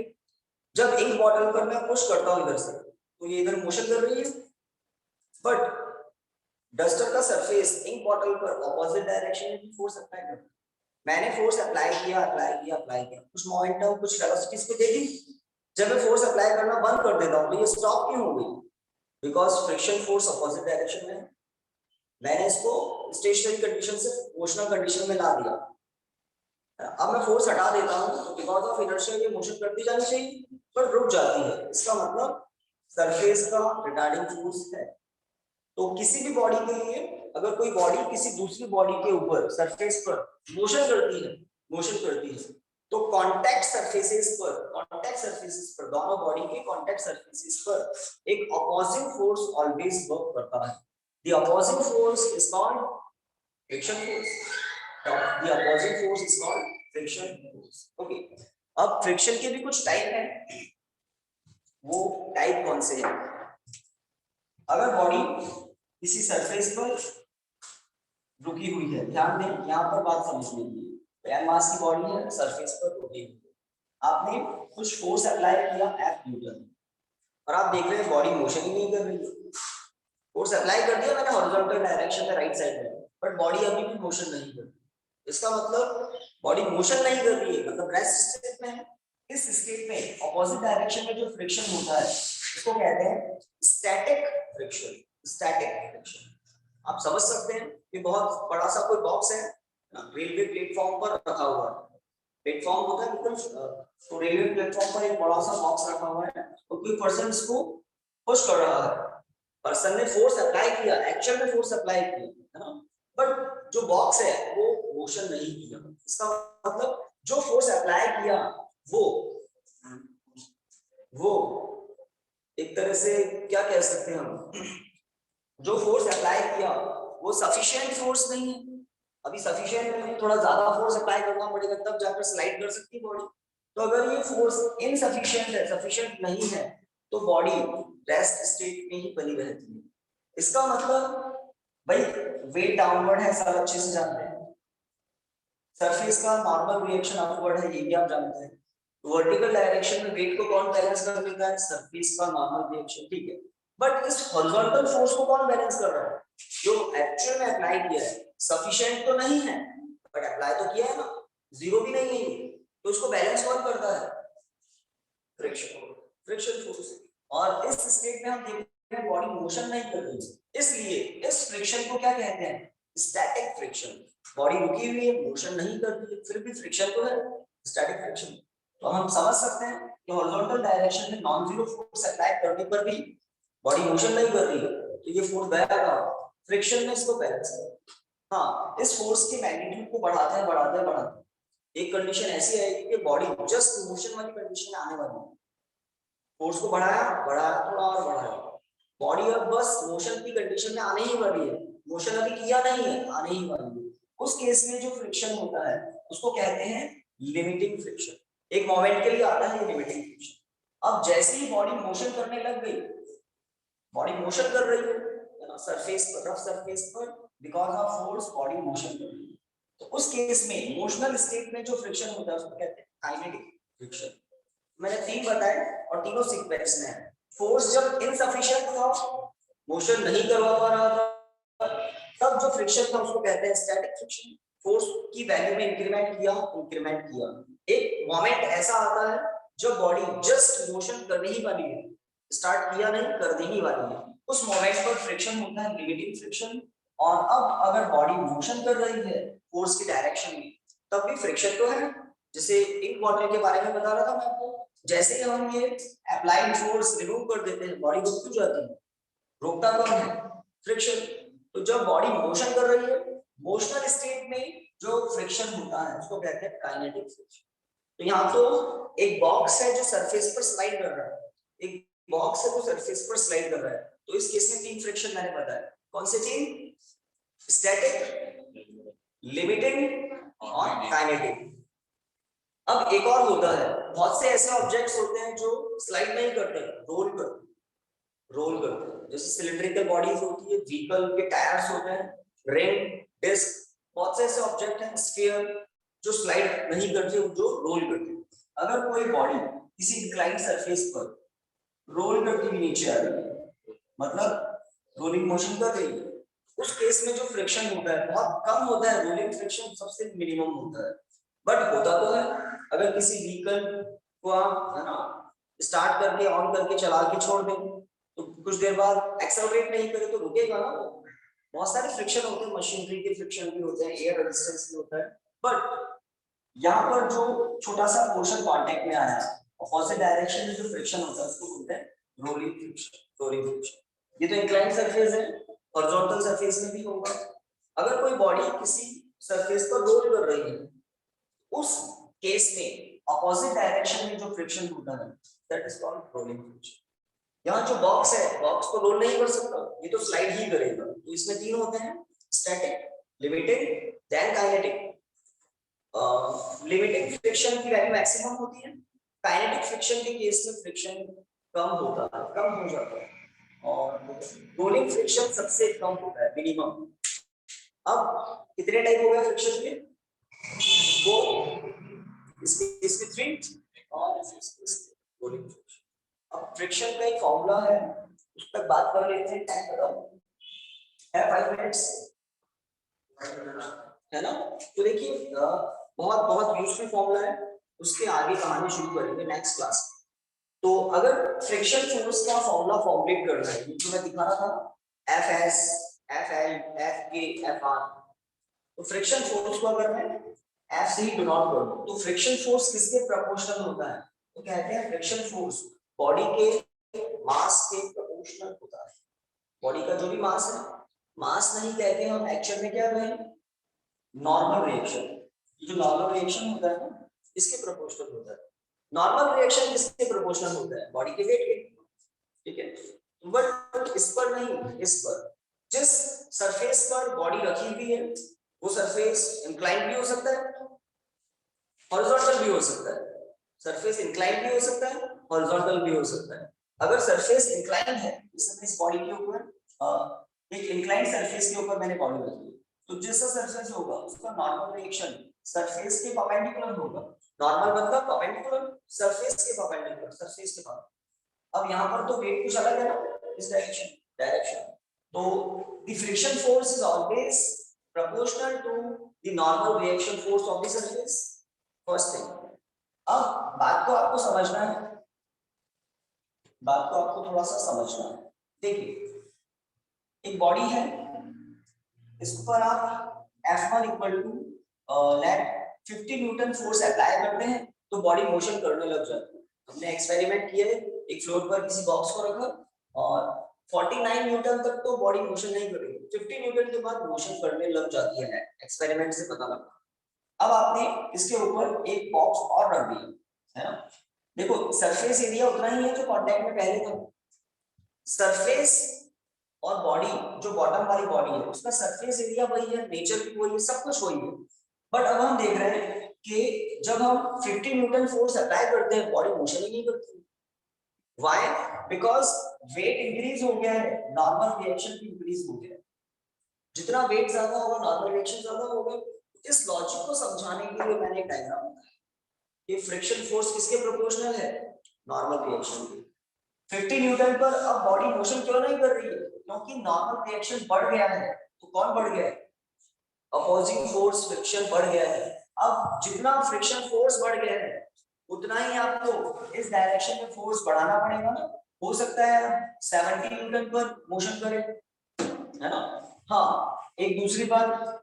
जब इंक बॉटल पर मैं पुश करता हूँ इधर से तो ये इधर मोशन कर रही है, बट डस्टर का सरफेस इंक बॉटल पर ऑपोजिट डायरेक्शन में फोर्स अप्लाई करता है। मैंने फोर्स अप्लाई किया, कुछ मोमेंटम कुछ वेलोसिटी इसको दे दी। जब मैं फोर्स अप्लाई करना बंद कर देता हूँ तो ये स्टॉप क्यों हो गई? Because friction force opposite direction में है। मैंने इसको स्टेशनरी कंडीशन से मोशनल कंडीशन में ला दिया। अब मैं फोर्स हटा देता हूँ तो बिकॉज ऑफ इनर्शिया ये मोशन करती जानी चाहिए पर रुक जाती है। इसका मतलब सरफेस का रिटार्डिंग फोर्स है। तो किसी भी बॉडी के लिए अगर कोई बॉडी किसी दूसरी बॉडी के ऊपर सरफेस पर मोशन करती है तो कांटेक्ट सरफेसेस पर दोनों बॉडी के कांटेक्ट सरफेसेस पर एक अपोजिंग फोर्स ऑलवेज वर्क करता है। The opposing force is called friction force. Okay, अब फ्रिक्शन के भी कुछ टाइप हैं। वो टाइप कौन से हैं? अगर बॉडी किसी सरफेस पर रुकी हुई है, ध्यान दें यहाँ पर बात समझने की, प्लेन मास की बॉडी है सरफेस पर रुकी हुई है, आपने कुछ फोर्स अप्लाई किया F न्यूटन और आप देख रहे हैं बॉडी मोशन ही नहीं कर रही है। फोर्स अप्लाई कर दिया मैंने हॉरिजॉन्टल डायरेक्शन में राइट साइड में, बट बॉडी अभी भी मोशन नहीं कर रही। इसका मतलब बॉडी मोशन नहीं कर रही है, मतलब रेस्ट स्टेट में है। इस स्टेट में ऑपोजिट डायरेक्शन में जो फ्रिक्शन होता है उसको कहते हैं स्टैटिक फ्रिक्शन। आप समझ सकते हैं कि बहुत बड़ा सा कोई बॉक्स है रेलवे प्लेटफॉर्म पर रखा हुआ है। प्लेटफॉर्म होता है बिल्कुल, तो रेलवे प्लेटफॉर्म पर एक बड़ा सा बॉक्स रखा हुआ है और कोई पर्सन इसको पुश कर रहा है। पर्सन ने फोर्स अप्लाई किया, एक्चुअल में फोर्स अप्लाई किया है ना, बट जो बॉक्स है वो मोशन नहीं किया। इसका मतलब जो फोर्स अप्लाई किया वो एक तरह से क्या कह सकते हैं हम, जो फोर्स अप्लाई किया वो सफिशिएंट फोर्स नहीं है। अभी सफिशिएंट नहीं है, थोड़ा ज्यादा फोर्स अप्लाई करना पड़ेगा तब जाकर स्लाइड कर सकती है बॉडी। तो अगर ये फोर्स इनसफिशिएंट है, सफिशिएंट नहीं है, तो बॉडी रेस्ट स्टेट में ही बनी रहती है। इसका मतलब भाई वेट डाउनवर्ड है, सब अच्छे से जानते हैं। सरफेस का नॉर्मल रिएक्शन अपवर्ड है, ये भी आप जानते हैं। वर्टिकल डायरेक्शन में वेट को कौन बैलेंस कर लेता है? सरफेस का नॉर्मल रिएक्शन, ठीक है। बट इस हॉरिजॉन्टल फोर्स को कौन बैलेंस कर रहा है? जो एक्चुअल में अप्लाई किया है, सफिशिएंट तो नहीं है बट अप्लाई तो किया है ना, जीरो भी नहीं है, तो इसको बैलेंस कौन करता है? Friction force. और इस स्टेट में हम देखते हैं बॉडी मोशन नहीं कर रही, इसलिए इस फ्रिक्शन को क्या कहते हैं? Static friction. बॉडी रुकी हुई है, मोशन नहीं कर रही है, फिर भी फ्रिक्शन तो है, स्टैटिक फ्रिक्शन। तो हम समझ सकते हैं कि हॉरिजॉन्टल डायरेक्शन में नॉन जीरो फोर्स अप्लाई करने पर भी बॉडी मोशन नहीं कर रही है, तो ये फोर्स गया कहां? फ्रिक्शन में इसको बैलेंस कर। हाँ, इस फोर्स के मैग्नीट्यूड को बढ़ाते हैं एक कंडीशन ऐसी आएगी कि बॉडी जस्ट मोशन वाली कंडीशन में आने वाली है। फोर्स को बढ़ाया थोड़ा और बढ़ाया, बॉडी अब बस मोशन की कंडीशन में आने ही वाली है, मोशन अभी किया नहीं है, आने ही वाली है। उस केस में जो फ्रिक्शन होता है उसको कहते हैं लिमिटिंग फ्रिक्शन। एक मोमेंट के लिए आता है ये लिमिटिंग फ्रिक्शन। अब जैसे ही बॉडी मोशन करने लग गई, बॉडी मोशन कर रही है ना सरफेस पर, रफ सरफेस पर, because of force body motion कर रही है, तो उस केस में मोशनल स्टेट में जो फ्रिक्शन होता है उसको कहते हैं काइनेटिक फ्रिक्शन। मैंने तीन बताए और तीनों सीक्वेंस में है। फोर्स जब इनसफिशिएंट था, मोशन नहीं करवा पा रहा था, तब जो फ्रिक्शन था उसको कहते हैं स्टैटिक फ्रिक्शन। फोर्स की वैल्यू में इंक्रीमेंट किया, एक मोमेंट ऐसा आता है जब बॉडी जस्ट मोशन करने ही वाली है, स्टार्ट किया नहीं, कर देनी वाली है, उस मोमेंट पर फ्रिक्शन होता है लिमिटिंग फ्रिक्शन। और अब अगर बॉडी मोशन कर रही है फोर्स की डायरेक्शन में, तब भी फ्रिक्शन तो है। जैसे इंक बॉटल के बारे में बता रहा था मैं आपको, जैसे ही हम ये अप्लाइड फोर्स रिमूव कर देते हैं बॉडी रुक क्यों जाती है, रोकता कौन है, फ्रिक्शन। तो जब बॉडी मोशन कर रही है मोशनल स्टेट में जो फ्रिक्शन होता है उसको कहते हैं काइनेटिक फ्रिक्शन। तो यहाँ तो एक बॉक्स है जो सरफेस पर स्लाइड कर रहा है, एक बॉक्स है जो सरफेस पर स्लाइड कर रहा है, तो इस केस में तीन फ्रिक्शन मैंने बताया, कौन से तीन, स्टैटिक, लिमिटिंग और काइनेटिक। अब एक और होता है, बहुत से ऐसे ऑब्जेक्ट्स होते हैं जो स्लाइड नहीं करते, रोल करते, रोल करते हैं, जैसे सिलिंड्रिकल बॉडीज होती है, व्हीकल के टायर्स होते हैं, रिंग, डिस्क, बहुत से ऐसे ऑब्जेक्ट हैं, स्फीयर, जो स्लाइड नहीं करते, जो रोल करते हैं। अगर कोई बॉडी किसी इंक्लाइंड सरफेस पर रोल करती हुई नीचे आ रही है, मतलब रोलिंग मोशन कर रही है, उस केस में जो फ्रिक्शन होता है बहुत कम होता है, रोलिंग फ्रिक्शन सबसे मिनिमम होता है, बट होता तो है। अगर किसी व्हीकल को आप है ना स्टार्ट करके ऑन करके चला के छोड़ दें तो कुछ देर बाद एक्सेलरेट नहीं करे तो रुकेगा ना वो। बहुत सारे फ्रिक्शन होते हैं, मशीनरी के फ्रिक्शन भी होते हैं, एयर रेजिस्टेंस भी होता है, बट यहाँ पर जो छोटा सा पोर्शन कांटेक्ट में आया अपोजिट डायरेक्शन में जो फ्रिक्शन होता है उसको बोलते हैं रोलिंग फ्रिक्शन, रोलिंग फ्रिक्शन। ये तो इंक्लाइंड सरफेस है, हॉरिजॉन्टल सरफेस में भी होगा। अगर कोई बॉडी किसी सरफेस पर रोल कर रही है उस केस में अपोजिट डायरेक्शन में जो फ्रिक्शन होता है that is called rolling friction. यहाँ जो बॉक्स है बॉक्स को रोल नहीं कर सकता, ये तो स्लाइड ही करेगा, तो इसमें तीन होते हैं, static, limiting, then kinetic. Limiting friction की वैल्यू मैक्सिमम होती है, काइनेटिक फ्रिक्शन के केस में फ्रिक्शन कम होता है, कम हो जाता है, और रोलिंग फ्रिक्शन सबसे कम होता है, मिनिमम। अब कितने टाइप हो गए फ्रिक्शन के, वो इसमें थ्री और रोलिंग फ्रिक्शन। अब फ्रिक्शन का एक फॉर्मूला है उस पर बात कर लेते हैं, टाइम बताओ है 5 मिनट्स है ना। तो देखिए बहुत बहुत यूजफुल फॉर्मूला है, उसके आगे कहानी शुरू करेंगे नेक्स्ट क्लास। तो अगर फ्रिक्शन फोर्स का फॉर्मूला फॉर्मुलेट करना है, ये जो मैं दिखा रहा था F S, F L, F के, एफ आर, तो फ्रिक्शन फोर्स को अगर मैं एफ से ही डिनोट कर दूं तो फ्रिक्शन फोर्स किसके प्रोपोर्शनल होता है, तो कहते हैं फ्रिक्शन फोर्स बॉडी के मास के प्रोपोर्शनल होता है। बॉडी का जो भी मास है, मास नहीं कहते हैं हम, एक्चुअल में क्या कहें, नॉर्मल रिएक्शन। ये जो नॉर्मल रिएक्शन होता है ना इसके प्रोपोर्शनल होता है। नॉर्मल रिएक्शन किसके प्रोपोर्शनल होता है, बॉडी के वेट के, ठीक है। बट इस पर नहीं, इस पर जिस सरफेस पर बॉडी रखी हुई है वो सरफेस इंक्लाइन भी हो सकता है, हॉरिजॉन्टल भी हो सकता है, सरफेस इंक्लाइन भी हो सकता है, हॉरिजॉन्टल भी हो सकता है। अगर सरफेस इंक्लाइन है इस बॉडी के ऊपर एक इंक्लाइन सरफेस के ऊपर मैंने बॉडी रखी है, तो जैसा सरफेस होगा उसका नॉर्मल रिएक्शन सरफेस के परपेंडिकुलर होगा। नॉर्मल मतलब परपेंडिकुलर, सरफेस के परपेंडिकुलर, सरफेस के परपेंडिकुलर। अब यहाँ पर तो वेट कुछ अलग है ना, इस डायरेक्शन, तो the friction force is always proportional to the normal reaction force of the surface, first thing। अब बात को आपको समझना है, बात को आपको थोड़ा सा समझना है। देखिए एक बॉडी है, इस पर आप F1 equal to let 50 newton force apply करते हैं तो बॉडी मोशन करने लग जाती है। हमने एक्सपेरिमेंट किया है, एक फ्लोर पर किसी बॉक्स को रखा और 49 न्यूटन तक तो बॉडी मोशन नहीं करेगी, 50 न्यूटन के बाद मोशन करने लग जाती है, एक्सपेरिमेंट से पता लगा। अब आपने इसके ऊपर एक बॉक्स और रख दिया है ना, देखो सरफेस एरिया उतना ही है जो कांटेक्ट में पहले था, सरफेस और बॉडी जो बॉटम वाली बॉडी है उसका सरफेस एरिया वही है, नेचर भी वही है, सब कुछ वही है। बट अब हम देख रहे हैं कि जब हम 50 न्यूटन फोर्स अप्लाई करते हैं बॉडी मोशन ही नहीं करती। व्हाई? बिकॉज वेट इंक्रीज हो गया है, नॉर्मल रिएक्शन भी इंक्रीज हो गया है। जितना वेट ज्यादा होगा नॉर्मल रिएक्शन ज्यादा होगा। इस लॉजिक को समझाने के लिए मैंने एक डायग्राम बनाया कि फ्रिक्शन फोर्स किसके प्रोपोर्शनल है, नॉर्मल रिएक्शन के। 50 न्यूटन पर अब बॉडी मोशन क्यों नहीं कर रही है, क्योंकि नॉर्मल रिएक्शन बढ़ गया है। तो कौन बढ़ गया है, अपोजिंग फोर्स फ्रिक्शन बढ़ गया है। अब जितना फ्रिक्शन फोर्स बढ़ गया है उतना ही आपको इस डायरेक्शन में फोर्स बढ़ाना पड़ेगा ना। हो सकता है 70 न्यूटन पर मोशन करे, है ना। हाँ एक दूसरी बात,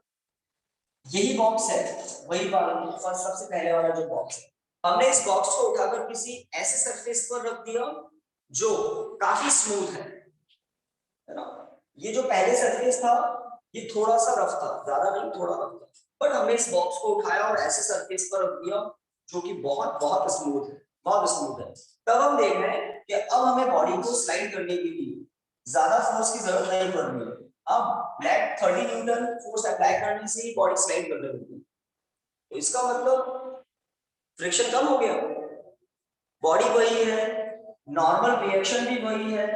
यही बॉक्स है वही वाला, सबसे पहले वाला जो बॉक्स है, हमने इस बॉक्स को उठाकर किसी ऐसे सरफेस पर रख दिया जो काफी स्मूथ है ना। ये जो पहले सरफेस था ये थोड़ा सा रफ था, ज्यादा नहीं, थोड़ा रफ था, बट हमने इस बॉक्स को उठाया और ऐसे सरफेस पर रख दिया जो कि बहुत बहुत स्मूथ है, बहुत स्मूथ है। तब हम देख रहे हैं कि अब हमें बॉडी को स्लाइड करने के लिए ज्यादा फोर्स की जरूरत नहीं पड़ रही है। अब नेट 30 न्यूटन फोर्स अप्लाई करने से ही बॉडी स्लाइड करने लगती है। तो इसका मतलब फ्रिक्शन कम हो गया, बॉडी वही है, नॉर्मल रिएक्शन भी वही है,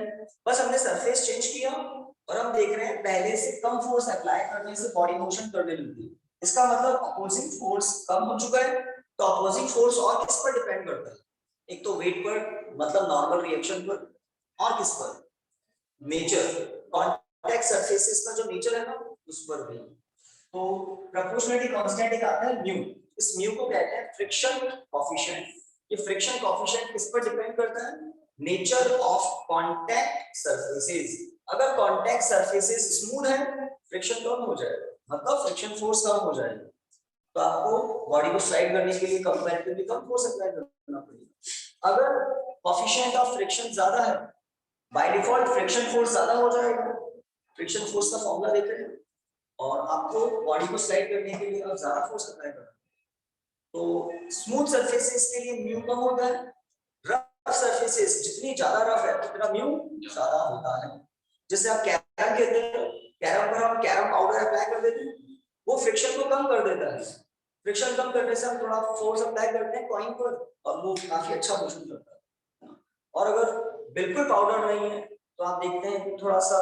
बस हमने सरफेस चेंज किया और हम देख रहे हैं पहले से कम फोर्स अप्लाई करने से बॉडी मोशन करने लगती है। इसका मतलब अपोजिंग फोर्स कम हो चुका है। तो अपोजिंग फोर्स और किस पर डिपेंड करता है? एक तो वेट पर, मतलब नॉर्मल रिएक्शन पर, और किस पर? नेचर, कॉन्टैक्ट सरफेसेस का जो नेचर है ना उस पर भी। तो प्रोपोर्शनलिटी कांस्टेंट एक आता है म्यू, इस म्यू को कहते हैं फ्रिक्शन कोएफिशिएंट। ये फ्रिक्शन कोएफिशिएंट किस पर डिपेंड करता है? Nature of contact surfaces. अगर कॉन्टैक्ट सरफेसेस स्मूथ है फ्रिक्शन कम हो जाएगा, मतलब फ्रिक्शन फोर्स कम हो जाएगा। तो आपको बॉडी को स्लाइड करने के लिए कंपैरेटिवली कम फोर्स अप्लाई करना पड़ेगा। अगर कोएफिशिएंट ऑफ फ्रिक्शन ज्यादा है, बाय डिफॉल्ट फ्रिक्शन फोर्स ज्यादा हो जाएगा। फ्रिक्शन फोर्स का फॉर्मूला देख रहे हैं, और आपको बॉडी को स्लाइड करने के लिए अब ज्यादा फोर्स अप्लाई करना है। तो स्मूथ सरफेसेस के लिए म्यू कम होता है, रफ सरफेसेस जितनी ज्यादा रफ है उतना म्यू ज्यादा होता है। जैसे आप कैरम खेलते हैं, कैरम पर हम कैरम पाउडर अप्लाई कर देते हैं, वो फ्रिक्शन को कम कर देता है। फ्रिक्शन कम करने से हम थोड़ा फोर्स अप्लाई करते हैं कॉइन पर और वो काफी अच्छा मोशन करता है। और अगर बिल्कुल पाउडर नहीं है तो आप देखते हैं कि थोड़ा सा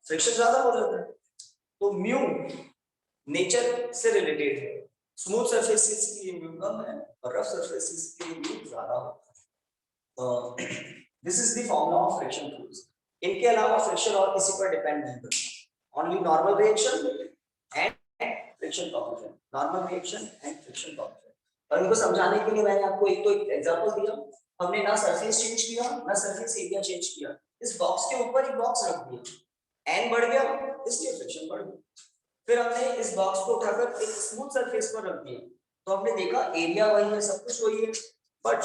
फ्रिक्शन ज्यादा हो जाता है। तो म्यू नेचर से रिलेटेड है, स्मूथ सरफेसेस के लिए म्यू कम है और रफ सरफेसेस के लिए म्यू ज्यादा होता है। This is the formula of friction force. इनके अलावा फ्रिक्शन और किसी पर डिपेंड नहीं करता, only normal reaction and friction coefficient, normal reaction and friction coefficient. और इनको समझाने के लिए मैंने आपको एक एग्जांपल दिया। हमने ना सरफेस चेंज किया ना सरफेस एरिया चेंज किया, इस बॉक्स के ऊपर एक बॉक्स रख दिया, एन बढ़ गया इसलिए फ्रिक्शन बढ़ गया। फिर हमने इस बॉक्स को उठाकर एक स्मूथ सरफेस पर रख दिया, तो हमने देखा एरिया वही है, सब कुछ वही है, बट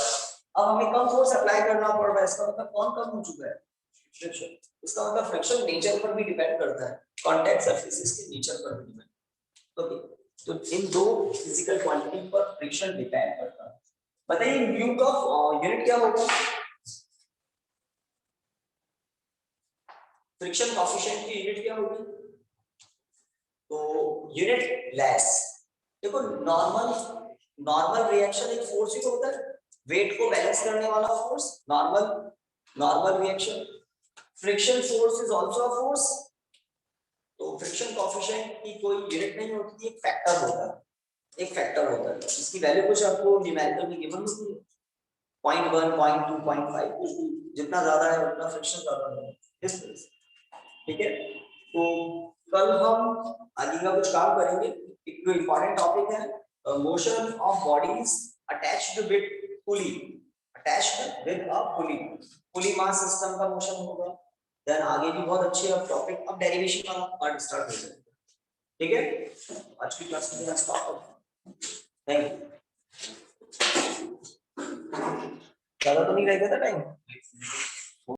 अब हमें कम फोर्स अप्लाई करना पड़ रहा है। इसका मतलब कौन कम हो चुका है? फ्रिक्शन। इसका मतलब फ्रिक्शन नेचर पर भी डिपेंड करता है, कांटेक्ट सरफेसेस के नेचर पर भी डिपेंड। ओके, तो इन दो फिजिकल क्वांटिटी पर फ्रिक्शन डिपेंड करता है। बताइए म्यू का यूनिट क्या होगा? फ्रिक्शन कोएफिशिएंट की यूनिट क्या होगी? तो यूनिट लेस। देखो नॉर्मल रिएक्शन एक फोर्स ही तो होता है, वेट को बैलेंस करने वाला force, normal reaction. Friction force is also a force. तो फ्रिक्शन कोएफिशिएंट की कोई यूनिट नहीं होती, एक फैक्टर होता है, एक फैक्टर होता है। इसकी वैल्यू कुछ आपको न्यूमेरिकल में गिवन होती है, 0.1 0.2 0.5, कुछ भी, जितना ज्यादा है उतना फ्रिक्शन ज्यादा है, इस तरह से। ठीक है, तो कल हम आगे का कुछ काम करेंगे। एक तो इंपॉर्टेंट टॉपिक है motion of bodies attached with pulley, attached with a pulley, pulley mass system का मोशन होगा। देन आगे भी बहुत अच्छे अब टॉपिक, अब डेरिवेशन वाला पार्ट स्टार्ट हो जाएगा। ठीक है, आज की क्लास में स्टॉप करते हैं। Thank you. ज्यादा तो नहीं रहेगा था टाइम?